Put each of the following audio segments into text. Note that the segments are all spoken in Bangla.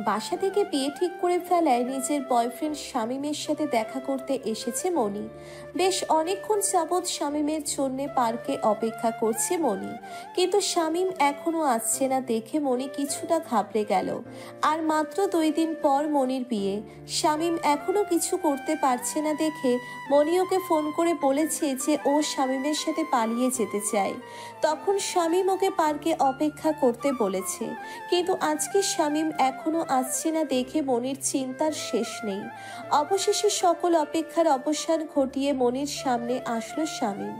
বাসা থেকে বিয়ে ঠিক করে ফেলায় নিজের বয়ফ্রেন্ড শামীমের সাথে দেখা করতে এসেছে মনি। বেশ অনেকক্ষণ যাবৎ শামীমের জন্য পার্কে অপেক্ষা করছে মনি, কিন্তু শামীম এখনো আসছে না দেখে মনি কিছুটা ঘাবড়ে গেল। আর মাত্র 2 দিন পর মনির বিয়ে, শামীম এখনো কিছু করতে পারছে না দেখে মনি ওকে ফোন করে বলেছে যে ও শামীমের সাথে পালিয়ে যেতে চায়। তখন শামীম ওকে পার্কে অপেক্ষা করতে বলেছে, কিন্তু আজকে শামীম এখনো আসছে না দেখে মনির চিন্তার শেষ নেই। অবশেষে সকল অপেক্ষার অবসান ঘটিয়ে মনির সামনে আসলো শামীম।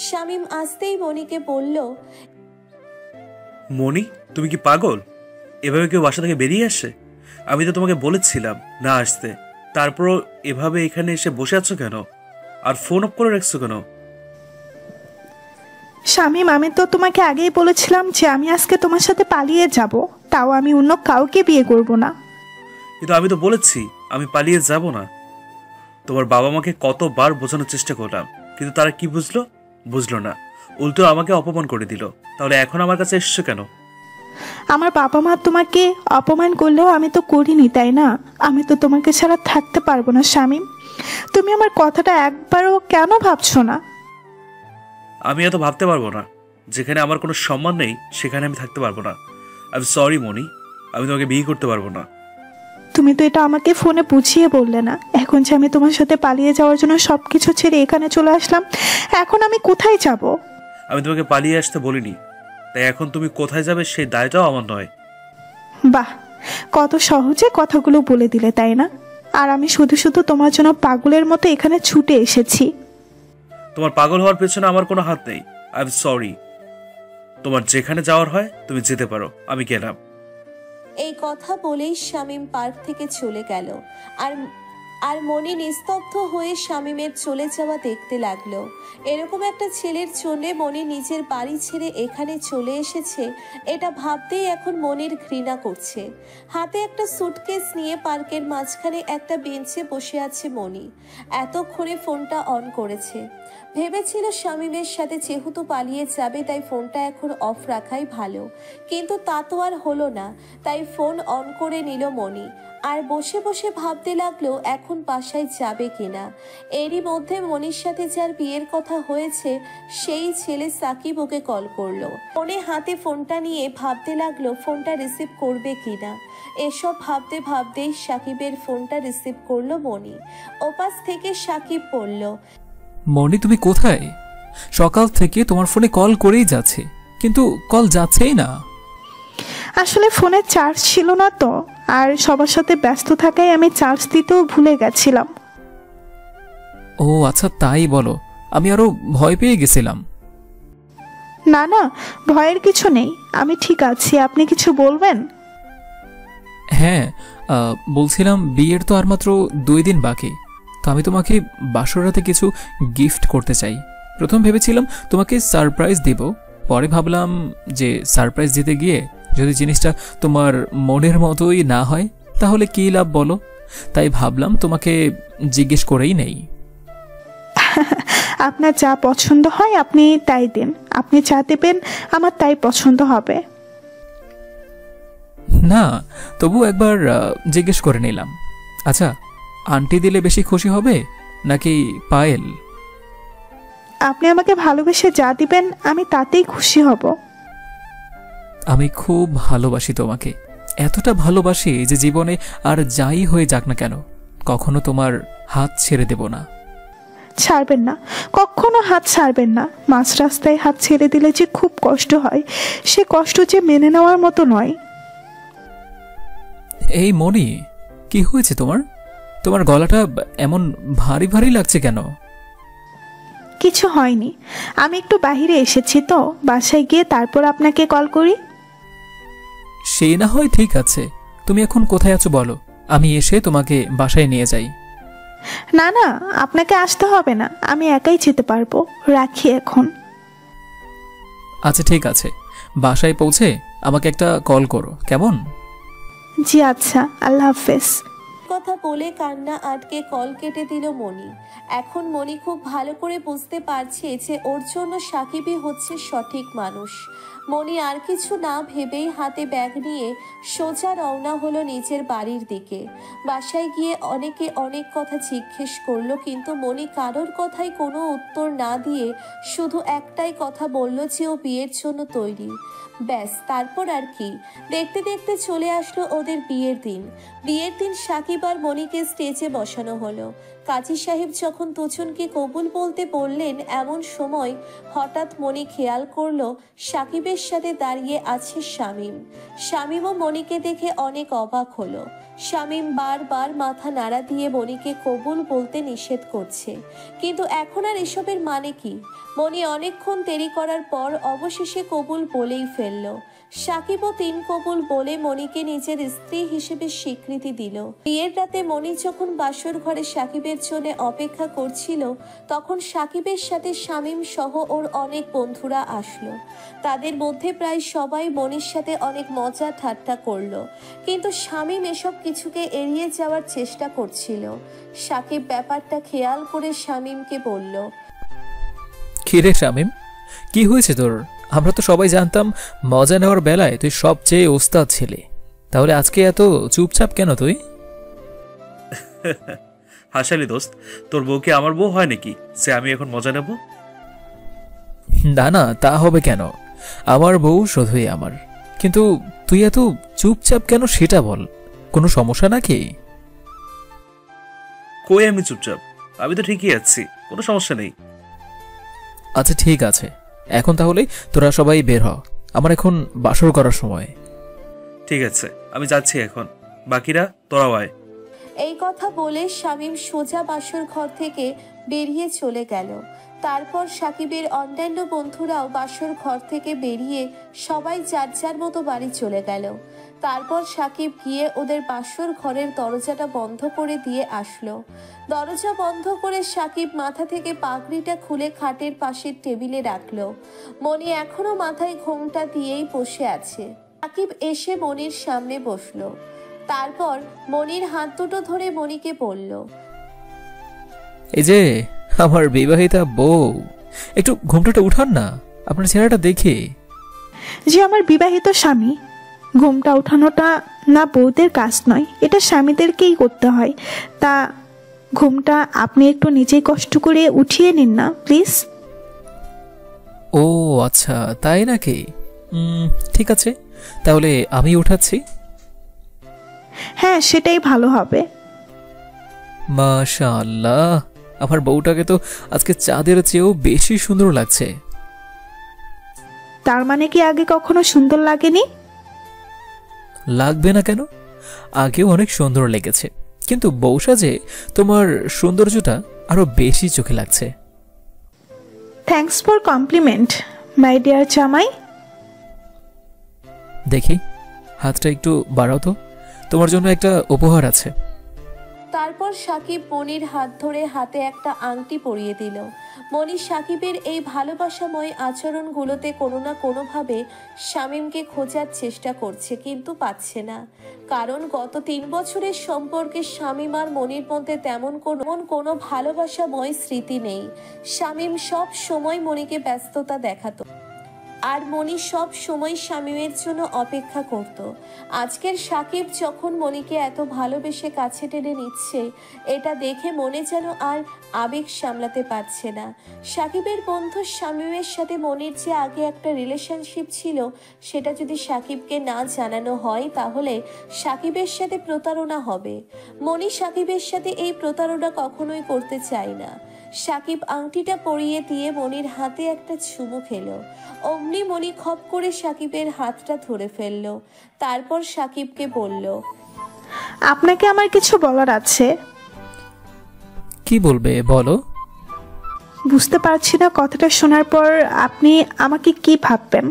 শামীম আসতেই মনিকে বলল, মনি, তুমি কি পাগল? এভাবে কেউ বাসা থেকে বেরিয়ে আসে? আমি তো তোমাকে বলেছিলাম না আসতে, তারপরও এভাবে এখানে এসে বসে আছো কেন? আর ফোন অফ করে রাখছো কেন? শামীম, আমি তো তোমাকে আগেই বলেছিলাম যে আমি আজকে তোমার সাথে পালিয়ে যাব, তাও আমি অন্য কাউকে বিয়ে করব না। কিন্তু আমি তো বলেছি আমি পালিয়ে যাব না। তোমার বাবা মাকে কতবার বোঝানোর চেষ্টা করলাম, কিন্তু তারা কি বুঝলো না, উল্টো আমাকে অপমান করে দিল। তাহলে এখন আমার কাছে এসছো কেন? আমার বাবা মা তোমাকে অপমান করলেও আমি তো করিনি, তাই না? আমি তো তোমাকে ছাড়া থাকতে পারবো না শামীম। তুমি আমার কথাটা একবারও কেন ভাবছো না? আমি এত ভাবতে পারবো না। যেখানে আমার কোনো সম্মান নেই সেখানে আমি থাকতে পারবো না। আই এম সরি মনি, আমি তোমাকে বিয়ে করতে পারবো না। তুমি তো এটা আমাকে ফোনে বুঝিয়ে বললে না। এখন যে আমি তোমার সাথে পালিয়ে যাওয়ার জন্য সবকিছু ছেড়ে এখানে চলে আসলাম, এখন আমি কোথায় যাব? আমি তোমাকে পালিয়ে আসতে বলিনি, তাই এখন তুমি কোথায় যাবে সেই দায়টাও আমার নয়। বাহ, কত সহজে কথাগুলো বলে দিলে, তাই না? আর আমি শুধু শুধু তোমার জন্য পাগলের মতো এখানে ছুটে এসেছি। তোমার পাগল হওয়ার পেছনে আমার কোনো হাত নেই। I am sorry. তোমার যেখানে যাওয়ার হয় তুমি যেতে পারো, আমি গেলাম। এই কথা বলেই শামীম পার্ক থেকে চলে গেল। আর আর মনি নিস্তব্ধ হয়ে শামীমের চলে যাওয়া দেখতে লাগলো। এরকম একটা ছেলের জন্য মনি নিজের বাড়ি ছেড়ে এখানে চলে এসেছে, এটা ভাবতেই এখন মনির ঘৃণা করছে। হাতে একটা সুটকেস নিয়ে পার্কের মাঝখানে একটা বেঞ্চে বসে আছে মনি। এতক্ষণে ফোনটা অন করেছে। ভেবেছিল শামীমের সাথে যেহেতু পালিয়ে যাবে তাই ফোনটা এখন অফ রাখাই ভালো, কিন্তু তা তো আর হলো না। তাই ফোন অন করে নিল মনি, আর বসে বসে ভাবতে লাগলো এখন বাসায় যাবে কিনা। এরই মধ্যে মনির সাথে যার বিয়ের কথা হয়েছে সেই ছেলে সাকিব ওকে কল করলো। ফোনে হাতে ফোনটা নিয়ে ভাবতে লাগলো ফোনটা রিসিভ করবে কিনা। এসব ভাবতে ভাবতেই সাকিবের ফোনটা রিসিভ করলো মনি। ওপাশ থেকে সাকিব বলল, মনি, তুমি কোথায়? সকাল থেকে তোমার ফোনে কল করেই যাচ্ছে, কিন্তু কল যাচ্ছেই না। আসলে ফোনে চার্জ ছিল না তো, আর সবার সাথে ব্যস্ত থাকায় আমি চার্জ দিতেও ভুলে গেছিলাম। ও আচ্ছা, তাই বলো। আমি আরো ভয় পেয়ে গেছিলাম। না না, ভয়ের কিছু নেই, আমি ঠিক আছি। আপনি কিছু বলবেন? হ্যাঁ, বলছিলাম বিয়ের তো আর মাত্র 2 দিন বাকি, তো আমি তোমাকে বাসরাতে কিছু গিফট করতে চাই। প্রথম ভেবেছিলাম তোমাকে সারপ্রাইজ দিব, পরে ভাবলাম যে সারপ্রাইজ দিতে গিয়ে যদি জিনিসটা তোমার মনের মতোই না হয় তাহলে কী লাভ বলো। তাই ভাবলাম তোমাকে জিজ্ঞেস করেই নেই। আপনার যা পছন্দ হয় আপনি তাই দিন। আপনি যা দেবেন আমার তাই পছন্দ হবে। না, তবু একবার জিজ্ঞেস করে নিলাম। আচ্ছা, আন্টি দিলে বেশি খুশি হবে নাকি পায়েল? আপনি আমাকে ভালোবেসে যা দিবেন আমি তাতেই খুশি হব। আমি খুব ভালোবাসি তোমাকে, এতটা ভালোবাসি যে জীবনে আর যাই হয়ে যাক না কেন কখনো তোমার হাত ছেড়ে দেব না। ছাড়বেন না, কখনো হাত ছাড়বেন না। মাঝ রাস্তায় হাত ছেড়ে দিলে যে খুব কষ্ট হয়, সে কষ্ট যে মেনে নেওয়ার মতো নয়। এই মনি, কি হয়েছে তোমার? তোমার গলাটা এমন ভারী ভারী লাগছে কেন? কিছু হয়নি, আমি একটু বাহিরে এসেছি তো, বাসায় গিয়ে তারপর আপনাকে কল করি। সে না হয় ঠিক আছে, তুমি এখন কোথায় আছো বলো, আমি এসে তোমাকে বাসায় নিয়ে যাই। না না, আপনাকে আসতে হবে না, আমি একাই যেতে পারবো। রাখি এখন। আচ্ছা ঠিক আছে, বাসায় পৌঁছে আমাকে একটা কল করো, কেমন? জি আচ্ছা, আল্লাহ হাফেজ। কথা বলে কান্না আটকে কল কেটে দিল মনি। এখন মনি খুব ভালো করে বুঝতে পারছে যে ওর জন্য সাকিবই হচ্ছে সঠিক মানুষ। মনি আর কিছু না ভেবেই হাতে ব্যাগ নিয়ে সোজা রওনা হলো নিজের বাড়ির দিকে। বাসায় গিয়ে অনেকে অনেক কথা জিজ্ঞেস করলো, কিন্তু মনি কারোর কথাই কোনো উত্তর না দিয়ে শুধু একটাই কথা বলল যে ও বিয়ের জন্য তৈরি। ব্যাস, তারপর আর কি। দেখতে দেখতে চলে আসলো ওদের বিয়ের দিন। বিয়ের দিন সাকিব আর মনিকে স্টেজে বসানো হলো। কাজী সাহেব যখন দুজনকে কবুল বলতে বললেন, এমন সময় হঠাৎ মনি খেয়াল করলো সাকিবের সাথে দাঁড়িয়ে আছে শামীম। শামীমও মনিকে দেখে অনেক অবাক হলো। শামীম বারবার মাথা নাড়া দিয়ে মনিকে কবুল বলতে নিষেধ করছে, কিন্তু এখন আর এসবের মানে কি? মনি অনেকক্ষণ দেরি করার পর অবশেষে কবুল বলেই ফেলল। সাকিবও 3 কবুল বলে মনিকে নিজের স্ত্রী হিসেবে স্বীকৃতি দিল। বিয়ের রাতে মনি যখন বাসর ঘরে সাকিবের জন্য অপেক্ষা করছিল, তখন সাকিবের সাথে শামীম সহ ওর অনেক বন্ধুরা আসলো। তাদের মধ্যে প্রায় সবাই মনির সাথে অনেক মজা ঠাট্টা করলো, কিন্তু শামীম এসব কিছুকে এড়িয়ে যাওয়ার চেষ্টা করছিল। সাকিব ব্যাপারটা খেয়াল করে শামীমকে বলল, কি রে শামীম, কি হয়েছে তোর? আমরা তো সবাই জানতাম মজা নেওয়ার বেলায় তুই সবচেয়ে ওস্তাদ ছিলি, তাহলে আজকে এত চুপচাপ কেন তুই? হাসালি দোস্ত, তোর বউ কি আমার বউ হয় নাকি সে আমি এখন মজা নেব? না না, তা হবে কেন? আমার বউ শুধুই আমার। কিন্তু তুই এত চুপচাপ কেন সেটা বল, কোনো সমস্যা নাকি? কই আমি চুপচাপ? আমি তো ঠিকই আছি, কোনো সমস্যা নেই। আচ্ছা ঠিক আছে, এখন তাহলে তোরা সবাই বের হ, আমার এখন বাসর করার সময়। ঠিক আছে, আমি যাচ্ছি এখন, বাকিরা তোরাও আয়। এই কথা বলে শামীম সোজা বাসর ঘর থেকে বেরিয়ে চলে গেল। তারপর সাকিবের অন্যান্য বন্ধুরাও বাসর ঘর থেকে বেরিয়ে সবাই যার যার মতো বাড়ি চলে গেল। তারপর সাকিব গিয়ে ওদের বাসর ঘরের দরজাটা বন্ধ করে দিয়ে আসলো। দরজা বন্ধ করে সাকিব মাথা থেকে পাগড়িটা খুলে খাটের পাশের টেবিলে রাখলো। মনি এখনো মাথায় ঘোমটা দিয়েই বসে আছে। সাকিব এসে মনির সামনে বসলো। তারপর মনির হাত দুটো ধরে মনিকে বলল, এই যে আমার বিবাহিতা বউ, একটু ঘুমটাটা উঠান না, আপনার চেহারাটা দেখে। যে আমার বিবাহিত স্বামী, ঘুমটা উঠানোটা না বউদের কাজ নয়, এটা স্বামীদেরকেই করতে হয়। তা ঘুমটা আপনি একটু নিজেই কষ্ট করে উঠিয়ে নিন না প্লিজ। ও আচ্ছা, তাই নাকি? ঠিক আছে, তাহলে আমি উঠাচ্ছি। হ্যাঁ, সেটাই ভালো হবে। মাশাআল্লাহ, আমার বউটাকে তো আজকে চাঁদের চেয়েও বেশি সুন্দর লাগছে। তার মানে কি আগে কখনো সুন্দর লাগেনি? লাগবে না কেন, আগেও অনেক সুন্দর লেগেছে, কিন্তু বউ সাজে তোমার সৌন্দর্যটা আরো বেশি চোখে লাগছে। Thanks for compliment my dear জামাই। দেখি হাতটা একটু বাড়াও তো, তোমার জন্য একটা উপহার আছে। তারপর সাকিব মনির হাত ধরে হাতে একটা আংটি পরিয়ে দিল। মনি সাকিবের এই ভালোবাসাময় আচরণগুলোতে কোনো না কোনোভাবে শামীমকে খোঁজার চেষ্টা করছে, কিন্তু পাচ্ছে না। কারণ গত 3 বছরের সম্পর্কে শামীম আর মনির মধ্যে তেমন কোনো ভালোবাসাময় স্মৃতি নেই। শামীম সব সময় মনিকে ব্যস্ততা দেখাতো, আর মনি সব সময় শামীমের জন্য অপেক্ষা করত। আজকের সাকিব যখন মনিকে এত ভালোবেসে কাছে টেনে নিচ্ছে, এটা দেখে মনে যেন আর আবেগ সামলাতে পারছে না। সাকিবের বন্ধু শামীমের সাথে মনির যে আগে একটা রিলেশনশিপ ছিল, সেটা যদি সাকিবকে না জানানো হয়, তাহলে সাকিবের সাথে প্রতারণা হবে। মনি সাকিবের সাথে এই প্রতারণা কখনোই করতে চায় না। সাকিব আংটিটা পরিয়ে দিয়ে মনির হাতে একটা চুমু খেলো। অমনি মনি খপ করে সাকিবের হাতটা ধরে ফেলল। তারপর সাকিবকে বলল, আপনাকে আমার কিছু বলার আছে। কি বলবে বলো। বুঝতে পারছি না কথাটা শোনার পর আপনি আমাকে কি ভাববেন।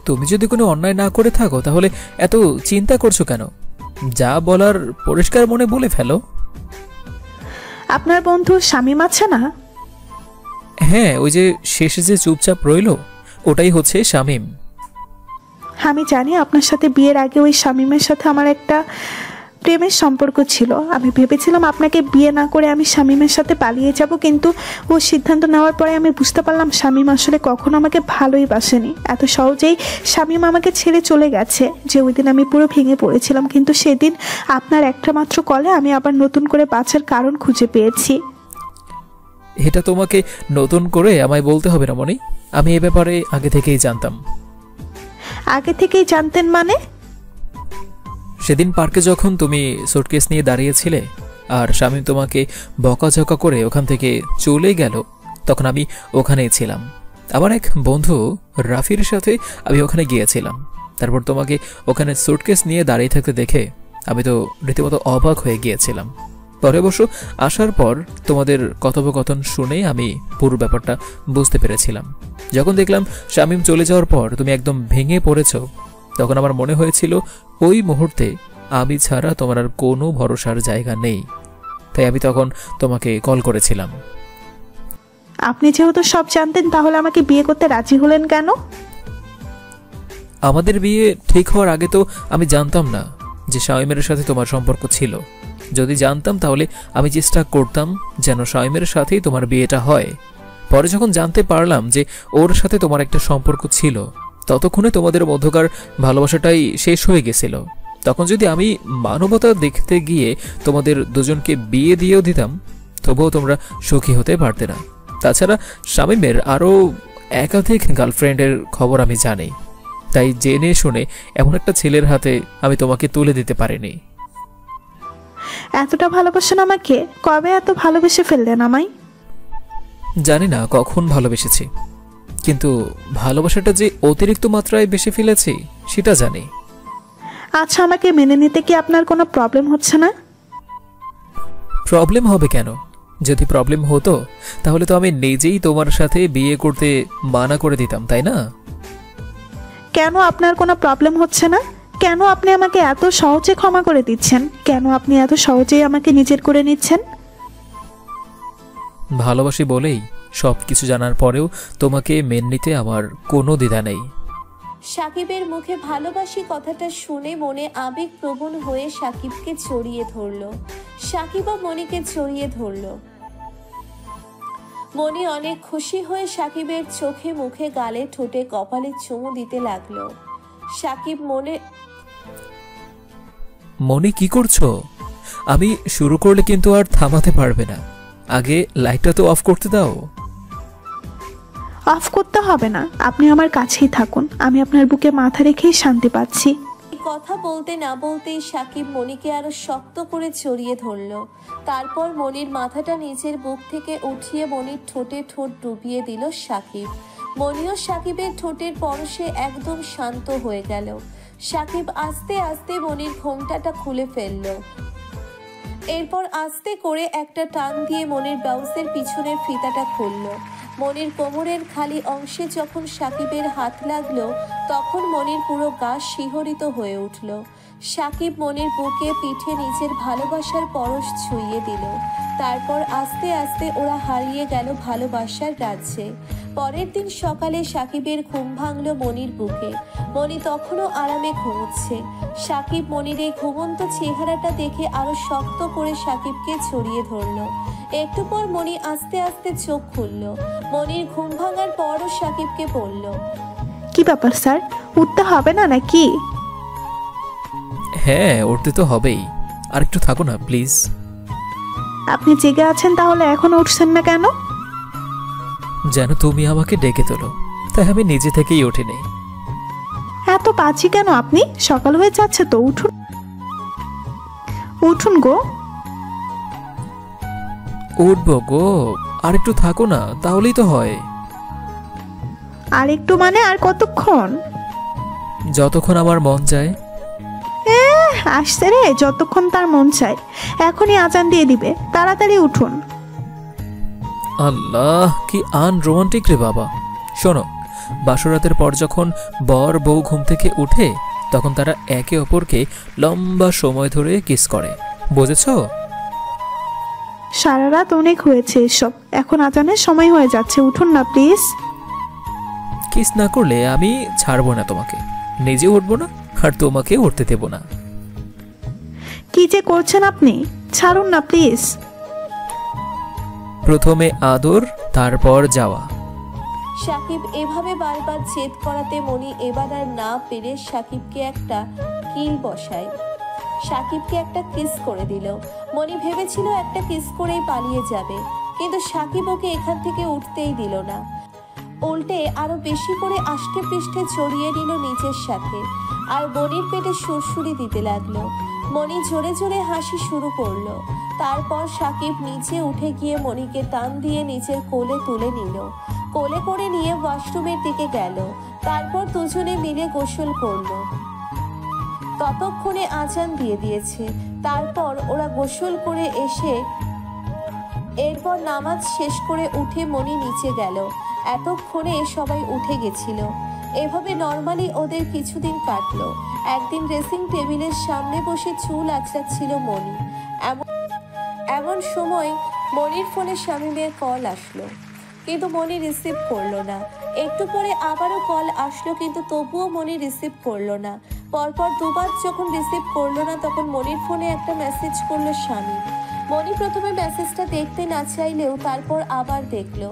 তুমি যদি কোনো অন্যায় না করে থাকো, তাহলে এত চিন্তা করছো কেন? যা বলার পরিষ্কার মনে বলে ফেলো। আপনার বন্ধু শামীম আছে না? হ্যাঁ, ওই যে শেষে যে চুপচাপ রইলো, ওটাই হচ্ছে শামীম। আমি জানি আপনার সাথে বিয়ের আগে ওই শামীমের সাথে আমার একটা প্রেমের সম্পর্ক ছিল। আমি ভেবেছিলাম আপনাকে বিয়ে না করে আমি শামীমের সাথে পালিয়ে যাব, কিন্তু ও সিদ্ধান্ত নেওয়ার পরে আমি বুঝতে পারলাম শামীম আসলে কখনো আমাকে ভালোই বাসেনি। এত সহজেই শামীম আমাকে ছেড়ে চলে গেছে যে ওই দিন আমি পুরো ভেঙে পড়েছিলাম, কিন্তু সেদিন আপনার একটা মাত্র কলে আমি আবার নতুন করে বাঁচার কারণ খুঁজে পেয়েছি। এটা তোমাকে নতুন করে আমায় বলতে হবে না মনি, আমি এ ব্যাপারে আগে থেকেই জানতাম। আগে থেকেই জানতেন মানে? সেদিন পার্কে যখন তুমি সুটকেস নিয়ে দাঁড়িয়েছিলে আর শামীম তোমাকে বকাঝকা করে ওখান থেকে চলে গেল, তখন আমি ওখানেই ছিলাম। আমার এক বন্ধু রাফির সাথে আমি ওখানে গিয়েছিলাম। তারপর তোমাকে ওখানে সুটকেস নিয়ে দাঁড়িয়ে থাকতে দেখে আমি তো রীতিমতো অবাক হয়ে গিয়েছিলাম। পরে অবশ্য আসার পর তোমাদের কথোপকথন শুনে আমি পুরো ব্যাপারটা বুঝতে পেরেছিলাম। যখন দেখলাম শামীম চলে যাওয়ার পর তুমি একদম ভেঙে পড়েছ, তখন আমার মনে হয়েছিল ওই মুহূর্তে আমি ছাড়া তোমার আর কোনো ভরসার জায়গা নেই। তাই আমি তখন তোমাকে কল করেছিলাম। আপনি যেহেতু সব জানতেন, তাহলে আমাকে বিয়ে করতে রাজি হলেন কেন? আমাদের বিয়ে ঠিক হওয়ার আগে তো আমি জানতাম না যে শামীমের সাথে তোমার সম্পর্ক ছিল। যদি জানতাম তাহলে আমি চেষ্টা করতাম যেন শামীমের সাথেই তোমার বিয়েটা হয়। পরে যখন জানতে পারলাম যে ওর সাথে তোমার একটা সম্পর্ক ছিল, ততক্ষণে তোমাদের মধ্যকার ভালোবাসাটাই শেষ হয়ে গেছিল। তখন যদি আমি মানবতা দেখতে গিয়ে তোমাদের দুজনকে বিয়ে দিয়েও দিতাম, তবুও তোমরা সুখী হতে পারতে না। তাছাড়া শামীমের আরও একাধিক গার্লফ্রেন্ডের খবর আমি জানি, তাই জেনে শুনে এমন একটা ছেলের হাতে আমি তোমাকে তুলে দিতে পারিনি। এতটা ভালোবাসেন আমাকে? কবে এত ভালোবেসে ফেললেন আমায়? জানি না কখন ভালোবেসেছি, কিন্তু ভালোবাসাটা যে অতিরিক্ত মাত্রায় বেশি ফেলেছি সেটা জানি। আচ্ছা, আমাকে মেনে নিতে কি আপনার কোনো প্রবলেম হচ্ছে না? প্রবলেম হবে কেন? যদি প্রবলেম হতো তাহলে তো আমি নিজেই তোমার সাথে বিয়ে করতে মানা করে দিতাম, তাই না? কেন আপনার কোনো প্রবলেম হচ্ছে না? কেন আপনি আমাকে এত সহজে ক্ষমা করে দিচ্ছেন? কেন আপনি এত সহজেই আমাকে নিজের করে নিচ্ছেন? ভালোবাসি বলেই সব কিছু জানার পরেও তোমাকে মেনে নিতে আমার কোনো দ্বিধা নেই। সাকিবের মুখে ভালোবাসি কথাটা শুনে মনে আবেগ প্রবণ হয়ে সাকিবকে জড়িয়ে ধরল। সাকিবও মনিকে জড়িয়ে ধরল। মনি অনেক খুশি হয়ে সাকিবের চোখে মুখে গালে ঠোঁটে কপালে চুমু দিতে লাগলো। সাকিব মনি কি করছো? আমি শুরু করলে কিন্তু আর থামাতে পারবে না। আগে লাইটটা তো অফ করতে দাও। অফ করতে হবে না, আপনি আমার কাছেই থাকুন। আমি আপনার বুকে মাথা রেখেই শান্তি পাচ্ছি। কথা বলতে না বলতেই সাকিব মনিকে আরো শক্ত করে জড়িয়ে ধরল। তারপর মনির মাথাটা নিজের বুক থেকে উঠিয়ে মনির ঠোঁটে ঠোঁট ডুবিয়ে দিল সাকিব। মনিও সাকিবের ঠোঁটের পরশে একদম শান্ত হয়ে গেল। সাকিব আস্তে আস্তে মনির ঘোমটাটা খুলে ফেলল। এরপর আস্তে করে একটা টান দিয়ে মনির ব্লাউজের পিছনের ফিতাটা খুলল। মনির কোমরের খালি অংশে যখন সাকিবের হাত লাগলো, তখন মনির পুরো গা শিহরিত হয়ে উঠল। সাকিব মনির বুকে পিঠে নিজের ভালোবাসার পরশ ছুঁয়ে দিল। তারপর আস্তে আস্তে ওরা হারিয়ে গেল ভালোবাসার রাজ্যে। পরের দিন সকালে সাকিবের ঘুম ভাঙল মনির বুকে। মনি তখনও আরামে ঘুমোচ্ছে। সাকিব মনির এই ঘুমন্ত চেহারাটা দেখে আরো শক্ত করে সাকিবকে জড়িয়ে ধরল। একটু পর মনি আস্তে আস্তে চোখ খুলল। মনির ঘুম ভাঙার পরও সাকিবকে বলল, কি ব্যাপার স্যার, উঠতে হবে না নাকি? হ্যাঁ, উঠতে তো হবেই। আর একটু থাকো না প্লিজ। আপনি জেগে আছেন, তাহলে এখনো উঠছেন না কেন? যেন তুমি আমাকে ডেকে তোলো, তাই আমি নিজে থেকেই উঠিনি। এত পাজি কেন আপনি? সকাল হয়ে যাচ্ছে তো, উঠুন উঠুন গো। উঠবো গো, আর একটু থাকো না, তাহলেই তো হয়। আর একটু মানে আর কতক্ষণ? যতক্ষণ আমার মন চায়। আসছে রে, যতক্ষণ তার মন চায়। এখনই আজান দিয়ে দিবে, তাড়াতাড়ি উঠুন। আল্লাহ, কি আনরোমান্টিক রে বাবা। শোনো, বাসরাতের পর যখন বর বউ ঘুম থেকে উঠে, তখন তারা একে অপরকে লম্বা সময় ধরে কিস করে, বুঝেছো? সারা রাত অনেক হয়েছে এসব, এখন আজানের সময় হয়ে যাচ্ছে, উঠুন না প্লিজ। কিস না করলে আমি ছাড়বো না তোমাকে, নিজে উঠবো না আর তোমাকে উঠতে দেবো না। কি যে করছেন আপনি? ছাড়ুন না প্লিজ। প্রথমে আদর, তারপর যাওয়া। সাকিব এভাবে বারবার জেদ করাতে মনি এবার আর না পেরে সাকিবকে একটা কিল বসায়। সাকিবকে একটা কিস করে দিল। মনি ভেবেছিল একটা কিস করেই পালিয়ে যাবে, কিন্তু সাকিব ওকে এখান থেকে উঠতেই দিল না। উল্টে আরো বেশি করে আষ্টে পৃষ্ঠে জড়িয়ে নিল নিজের সাথে, আর মনির পেটে সুরসুরি দিতে লাগলো। মনি জোরে জোরে হাসি শুরু করলো। তারপর সাকিব নিচে উঠে গিয়ে মনিকে টান দিয়ে নিজের কোলে তুলে নিল। কোলে করে নিয়ে ওয়াশরুমের দিকে গেল। তারপর দুজনে মিলে গোসল করলো। ততক্ষণে আজান দিয়ে দিয়েছে। তারপর ওরা গোসল করে এসে এরপর নামাজ শেষ করে উঠে মনি নিচে গেল। এতক্ষণে সবাই উঠে গেছিল। এভাবে নর্মালি ওদের কিছুদিন কাটলো। একদিন ড্রেসিং টেবিলের সামনে বসে চুল আঁচড়াচ্ছিল মনি। এমন সময় মনির ফোনে শামীমের কল আসলো, কিন্তু মনি রিসিভ করলো না। একটু পরে আবারও কল আসলো, কিন্তু তবুও মনি রিসিভ করলো না। পরপর দুবার যখন রিসিভ করলো না, তখন মনির ফোনে একটা মেসেজ করলো শামীম। মনি প্রথমে মেসেজটা দেখতে না চাইলেও তারপর আবার দেখলো।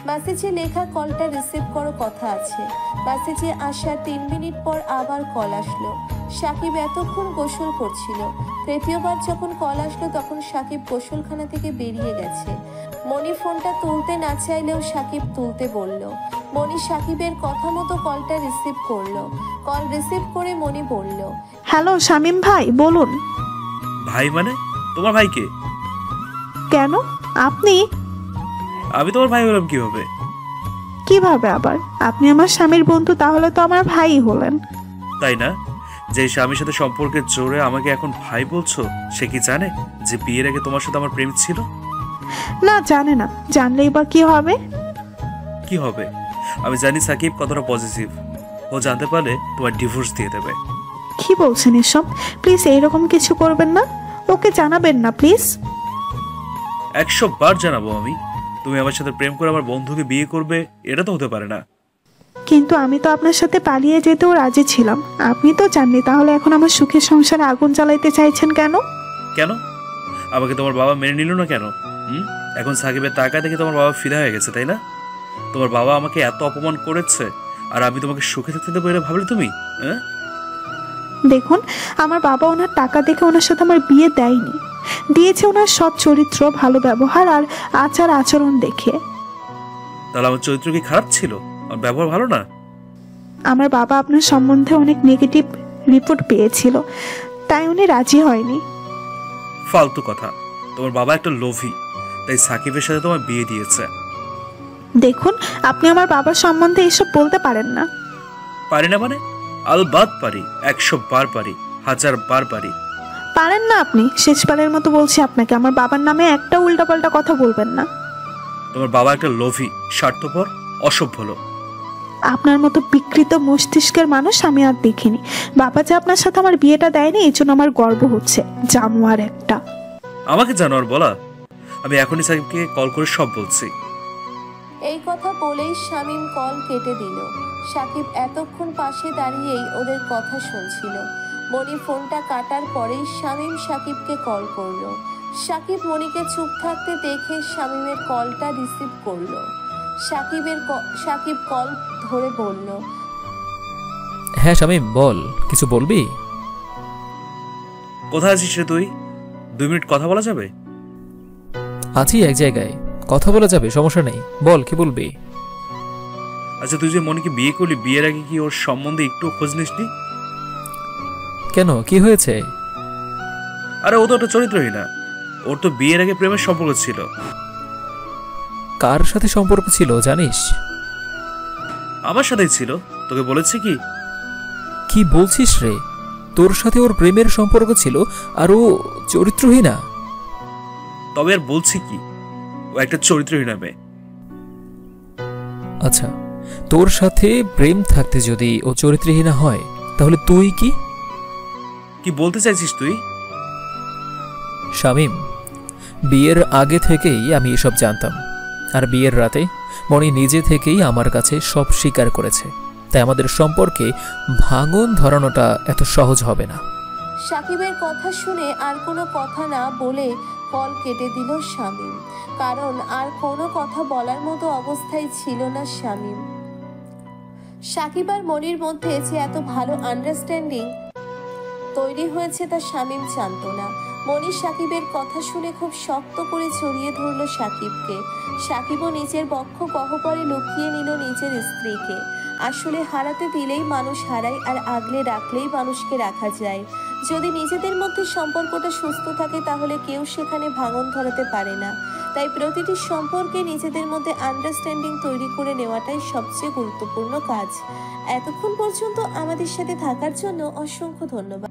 মেসেজে লেখা কলটা রিসিভ করো কথা আছে। মেসেজে আসার 3 মিনিট পর আবার কল আসলো। সাকিব এতক্ষণ গোসল করছিল। তৃতীয়বার যখন কল আসলো তখন সাকিব গোসলখানা থেকে বেরিয়ে গেছে। মনি ফোনটা তুলতে না চাইলেও সাকিব তুলতে বলল। মনি সাকিবের কথা মতো কলটা রিসিভ করলো। কল রিসিভ করে মনি বলল, হ্যালো শামীম ভাই, বলুন। ভাই মানে? তোমার ভাইকে? কেন? আপনি? আমি তোমার ভাই হলাম কিভাবে? কিভাবে আবার? আপনি আমার স্বামীর বন্ধু, তাহলে তো আমার ভাই হলেন। তাই না? যে স্বামীর সাথে সম্পর্কের জোরে আমাকে এখন ভাই বলছো, সে কি জানে যে বিয়ের আগে তোমার সাথে আমার প্রেম ছিল? না, জানে না। জানলেই বা কি হবে? কি হবে? আমি জানি সাকিব কতটা পজিটিভ। ও জানতে পারলে তোমার ডিভোর্স দিয়ে দেবে। কি বলছেন এসব? প্লিজ এইরকম কিছু করবেন না। ওকে জানাবেন না প্লিজ। 100 বার জানাবো আমি। তুমি আমার সাথে প্রেম করে আমার বন্ধুকে বিয়ে করবে, এটা তো হতে পারে না। কিন্তু আমি তো আপনার সাথে পালিয়ে যেতেও রাজি ছিলাম। আপনি তো জাননি, তাহলে এখন আমার সুখের সংসারে আগুন জ্বালাইতে চাইছেন কেন? কেন? আমাকে তোমার বাবা মেনে নিল না কেন? এখন সাকিবের টাকা দেখে তোমার বাবা ফিদা হয়ে গেছে, তাই না? তোমার বাবা আমাকে এত অপমান করেছে, আর আমি তোমাকে সুখে থাকতে দেবো এটা ভাবলে তুমি? হ্যাঁ, দেখুন, আমার বাবা ওনার টাকা দেখে ওনার সাথে আমার বিয়ে দেয়নি। দিয়েছে ওনার সৎ চরিত্র, ভালো ব্যবহার আর আচার আচরণ দেখে। তাহলে আমার চরিত্র কি খারাপ ছিল? আমার ব্যবহার ভালো না? আমার বাবা আপনার সম্বন্ধে অনেক নেগেটিভ রিপোর্ট পেয়েছিল, তাই উনি রাজি হয়নি। ফালতু কথা। তোমার বাবা একটা লোভী, তাই সাকিবের সাথে তোমার বিয়ে দিয়েছে। দেখুন, আপনি আমার বাবার সম্বন্ধে এসব বলতে পারেন না। পারি না মানে? আলবাত পারি, 100 বার পারি, 1000 বার পারি। পারেন না আপনি। শেষবারের মতো বলছি আপনাকে, আমার বাবার নামে একটা উল্টাপাল্টা কথা বলবেন না। তোমার বাবা একটা লোভী, স্বার্থপর, অসভ্য লোক। আপনার মতো বিকৃত মস্তিষ্কের মানুষ আমি আর দেখিনি। বাবা যে আপনার সাথে আমার বিয়েটা দেয়নি, এই জন্য আমার গর্ব হচ্ছে। জানোয়ার একটা। আমাকে জানোয়ার বলা? আমি এখনই সাকিবকে কল করে সব বলছি। এই কথা বলেই শামীম কল কেটে দিল। সাকিব এতক্ষণ পাশে দাঁড়িয়েই ওদের কথা শুনছিল। মনি ফোনটা কাটার পরেই শামীম সাকিবকে কল করলো। সাকিব মনিকে চুপ থাকতে দেখে শামীমের কলটা রিসিভ করলো। সাকিব কল ধরে বলল, হ্যাঁ শামীম, বল, কিছু বলবি? কোথায় আছিস রে তুই? 2 মিনিট কথা বলা যাবে? আছি এক জায়গায়, কথা বলা যাবে, সমস্যা নেই। বল, কি বলবি? আচ্ছা, তুই যে মনিকে বিয়ে করলি, বিয়ের আগে কি ওর সম্বন্ধে একটু খোঁজ নিসনি? কেন, কি হয়েছে? আরে ও তো একটা চরিত্রহীন না। ওর তো বিয়ের আগে প্রেমের সম্পর্ক ছিল। কার সাথে সম্পর্ক ছিল জানিস? আমার সাথেই ছিল। তোকে বলেছে কি? কি বলছিস রে? তোর সাথে ওর প্রেমের সম্পর্ক ছিল, আর ও চরিত্রহীনা? তবে আর বলছি কি, ও একটা চরিত্রহীনা মেয়ে। আচ্ছা, তোর সাথে প্রেম থাকতে যদি ও চরিত্রহীনা হয়, তাহলে তুই কি? কি বলতে চাইছিস তুই? শামীম, বিয়ের আগে থেকেই আমি এসব জানতাম, আর বিয়ের রাতে মনি নিজে থেকেই আমার কাছে সব স্বীকার করেছে। তাই আমাদের সম্পর্কে ভাঙন ধরানোটা এত সহজ হবে না। সাকিবের কথা শুনে আর কোনো কথা না বলে কল কেটে দিল শামীম, কারণ আর কোনো কথা বলার মতো অবস্থায় ছিল না শামীম। সাকিব আর মনির মধ্যে যে এত ভালো আন্ডারস্ট্যান্ডিং তৈরি হয়েছে তা শামীম জানতো না। মনি সাকিবের কথা শুনে খুব শক্ত করে জড়িয়ে ধরল সাকিবকে। সাকিবও নিজের বক্ষ গহ্বরে লুকিয়ে নিল নিজের স্ত্রীকে। আসলে হারাতে দিলেই মানুষ হারায়, আর আগলে রাখলেই মানুষকে রাখা যায়। যদি নিজেদের মধ্যে সম্পর্কটা সুস্থ থাকে তাহলে কেউ সেখানে ভাঙন ধরাতে পারে না। তাই প্রতিটি সম্পর্কে নিজেদের মধ্যে আন্ডারস্ট্যান্ডিং তৈরি করে নেওয়াটাই সবচেয়ে গুরুত্বপূর্ণ কাজ। এতক্ষণ পর্যন্ত আমাদের সাথে থাকার জন্য অসংখ্য ধন্যবাদ।